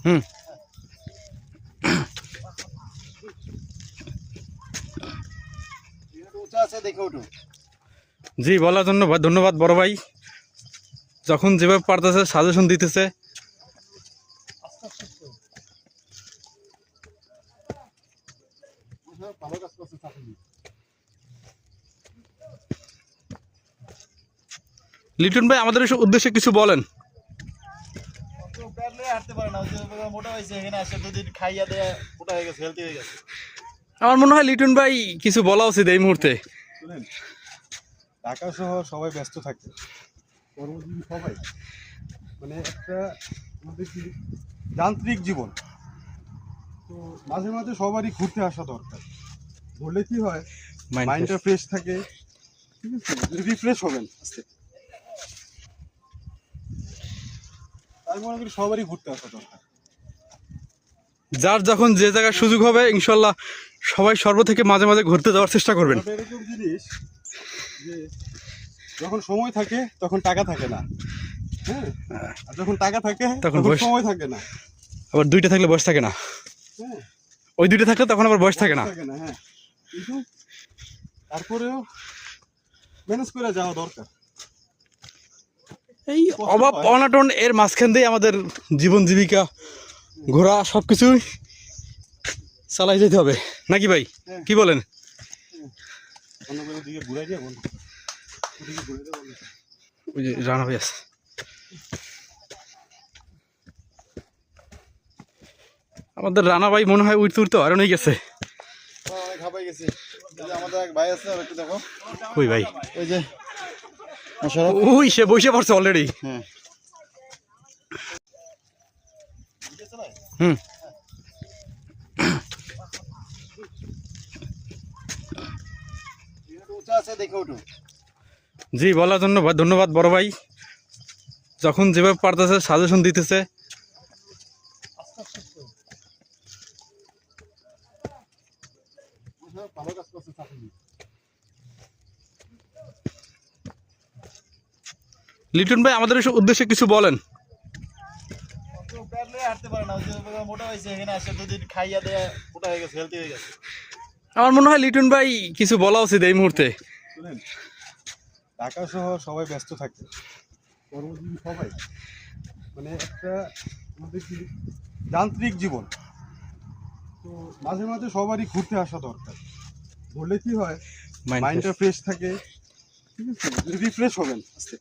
হুম জি, বলার জন্য ধন্যবাদ বড় ভাই। যখন যেভাবে পারতেছে সাজেশন দিতেছে। লিটন ভাই, আমাদের উদ্দেশ্যে কিছু বলেন। আমার মনে হয় লিটন ভাই কিছু বলা উচিত এই মুহূর্তে। ঢাকা সহ সবাই ব্যস্ত থাকে, কর্মজীবী সবাই, মানে একটা আমাদের কি যান্ত্রিক জীবন। তো মাঝে মাঝে সবারই ঘুরতে আসা দরকার। ঘুরলে কি হয়, মাইন্ডটা ফ্রেশ থাকে, ঠিক আছে, রিফ্রেশ হবেন আজকে। আমি মনে করি সবারই ঘুরতে আসা দরকার। যার যখন যে জায়গায় সুযোগ হবে ইনশাল্লাহ সবাই সর্ব থেকে মাঝে মাঝে ঘুরতে যাওয়ার চেষ্টা করবেন। এরকম জিনিস যে যখন সময় থাকে তখন টাকা থাকে না, হ্যাঁ, আর যখন টাকা থাকে তখন সময় থাকে না। আবার দুইটা থাকলে বয়স থাকে না, হ্যাঁ, ওই দুইটা থাকলে তখন আবার বয়স থাকে না। হ্যাঁ, কিন্তু তারপরেও ম্যানেজ করে যাওয়া দরকার। এই অভাব অনাটন এর মাঝখান দিয়ে আমাদের জীবন জীবিকা ঘোরা সবকিছুই চালাই যেতে হবে, নাকি ভাই? কি বলেন? ওই যে রানা ভাই আছে, আমাদের রানা ভাই মনে হয় উঠতে উঠতে হয়রান হয়ে গেছে। কই ভাই? ওই সে বসে পড়ছে অলরেডি। হুম জি, বলার জন্য ধন্যবাদ বড় ভাই। যখন যেভাবে পারতেছে সাজেশন দিতেছে। লিটন ভাই, আমাদের উদ্দেশ্যে কিছু বলেন। আমার মনে হয় লিটন ভাই কিছু বলা উচিত এই মুহূর্তে। ঢাকা সহ সবাই ব্যস্ত থাকে, কর্মজীবী সবাই, মানে একটা আমাদের কি যান্ত্রিক জীবন। তো মাঝে মাঝে সবারই ঘুরতে আসা দরকার। ঘুরলে কি হয়, মাইন্ডটা ফ্রেশ থাকে, ঠিক আছে, রিফ্রেশ হবেন আজকে।